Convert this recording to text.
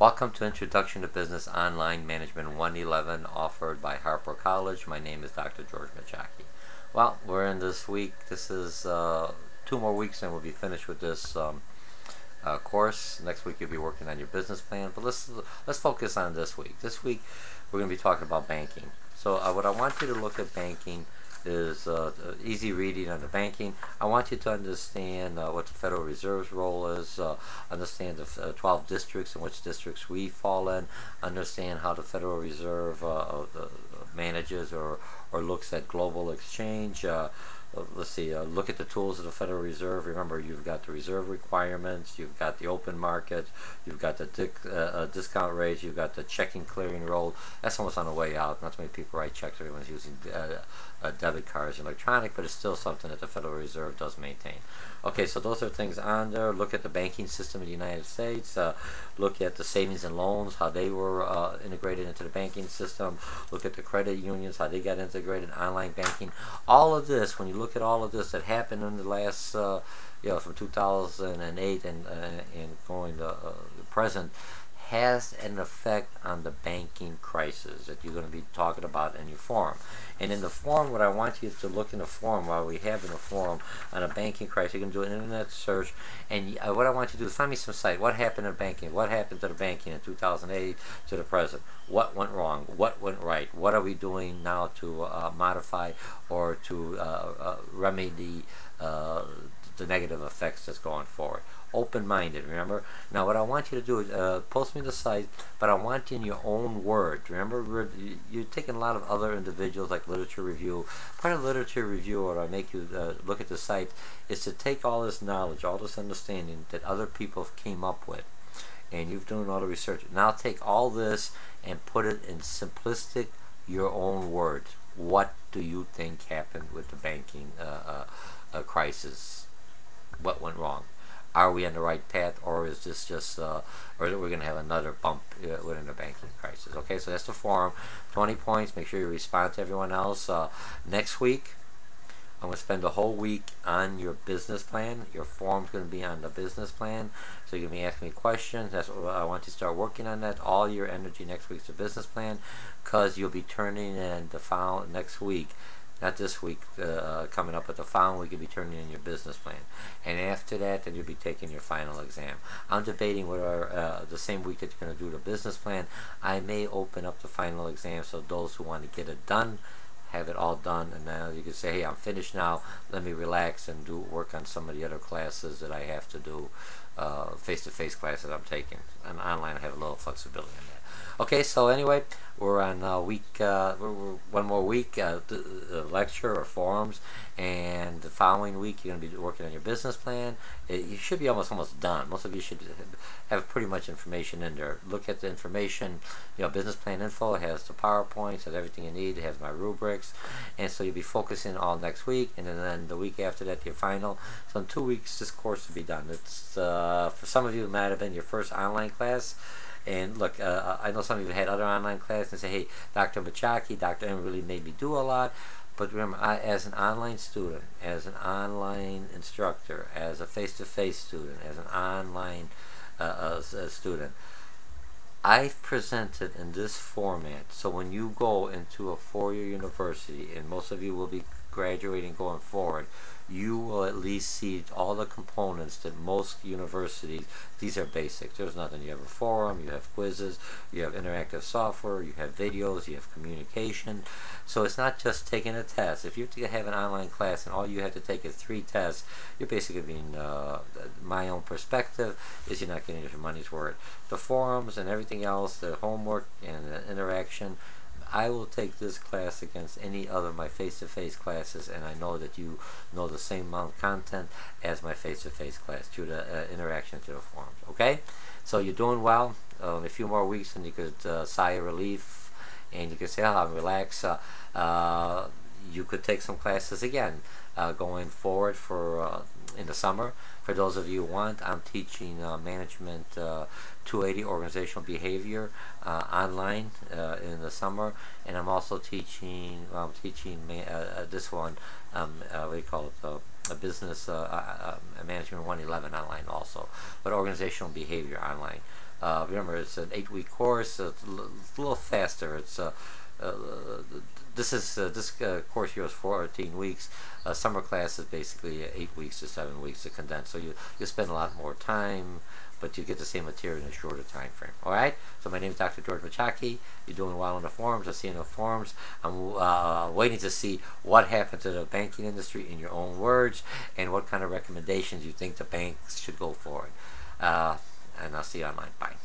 Welcome to Introduction to Business Online Management 111, offered by Harper College. My name is Dr. George Mochocki. Well, we're in this week. This is 2 more weeks and we'll be finished with this course. Next week you'll be working on your business plan. But let's focus on this week. This week we're going to be talking about banking. So what I want you to look at banking is easy reading on the banking. I want you to understand what the Federal Reserve's role is, understand the 12 districts and which districts we fall in, understand how the Federal Reserve manages or looks at global exchange. Let's see, look at the tools of the Federal Reserve. Remember, you've got the reserve requirements, you've got the open market, you've got the discount rates, you've got the checking clearing role. That's almost on the way out. Not too many people write checks. Everyone's using debit cards, electronic, but it's still something that the Federal Reserve does maintain. Okay, so those are things on there. Look at the banking system in the United States. Look at the savings and loans, how they were integrated into the banking system. Look at the credit unions, how they got integrated, online banking. All of this, when you look at all of this that happened in the last, from 2008 and going to the present, has an effect on the banking crisis that you're going to be talking about in your forum. And in the forum, what I want you to look in the forum, while we have in the forum on a banking crisis, you can do an internet search, and what I want you to do is find me some site. What happened in banking? What happened to the banking in 2008 to the present? What went wrong? What went right? What are we doing now to modify or to remedy the negative effects that's going forward? Open-minded, remember? Now what I want you to do is post me the site, but I want you in your own words. Remember, you're taking a lot of other individuals like literature review. Part of literature review, or I make you look at the site, is to take all this knowledge, all this understanding that other people came up with, and you've done all the research. Now take all this and put it in simplistic, your own words. What do you think happened with the banking crisis? What went wrong? Are we on the right path, or is this just, or are we going to have another bump within the banking crisis? Okay, so that's the forum. 20 points. Make sure you respond to everyone else. Next week, I'm going to spend the whole week on your business plan. Your forum's going to be on the business plan. So you're going to be asking me questions. That's what I want you to start working on that. All your energy next week's the business plan, because you'll be turning in the file next week. Not this week, coming up, but the following week you'll be turning in your business plan. And after that, then you'll be taking your final exam. I'm debating whether the same week that you're going to do the business plan, I may open up the final exam so those who want to get it done, have it all done, and now you can say, hey, I'm finished now, let me relax and do work on some of the other classes that I have to do, face-to-face classes I'm taking. And online I have a little flexibility in that. Okay, so anyway, we're on week, one more week, lecture or forums, and the following week you're going to be working on your business plan. You should be almost done. Most of you should have pretty much information in there. Look at the information. Business plan info has the PowerPoints, has everything you need. It has my rubrics, and so you'll be focusing all next week, and then the week after that your final. So in 2 weeks this course will be done. It's for some of you it might have been your first online class. And look, I know some of you had other online classes and say, hey, Dr. Mochocki, Dr. M really made me do a lot. But remember, as an online student, as an online instructor, as a face-to-face student, as an online student, I've presented in this format. So when you go into a four-year university, and most of you will be graduating going forward, you will at least see all the components that most universities, these are basics. There's nothing. You have a forum, you have quizzes, you have interactive software, you have videos, you have communication. So it's not just taking a test. If you have an online class and all you have to take is 3 tests, you're basically being, my own perspective is you're not getting your money's worth. The forums and everything else, the homework and the interaction, I will take this class against any other of my face-to-face classes, and I know that you know the same amount of content as my face-to-face class through the interaction through the forums. Okay, so you're doing well. In a few more weeks, and you could sigh of relief, and you could say, "Oh, I'm relaxed." You could take some classes again going forward for in the summer. For those of you who want, I'm teaching management 280 organizational behavior online in the summer, and I'm also teaching this one, what do you call it, a business management 111 online also, but organizational behavior online. Remember, it's an 8-week course. It's a little faster. It's this course here is 14 weeks. Summer class is basically 8 weeks to 7 weeks to condense. So you spend a lot more time, but you get the same material in a shorter time frame. All right. So my name is Dr. George Mochocki. You're doing well in the forums. I see in the forums. I'm waiting to see what happened to the banking industry in your own words, and what kind of recommendations you think the banks should go forward. And I'll see you online. Bye.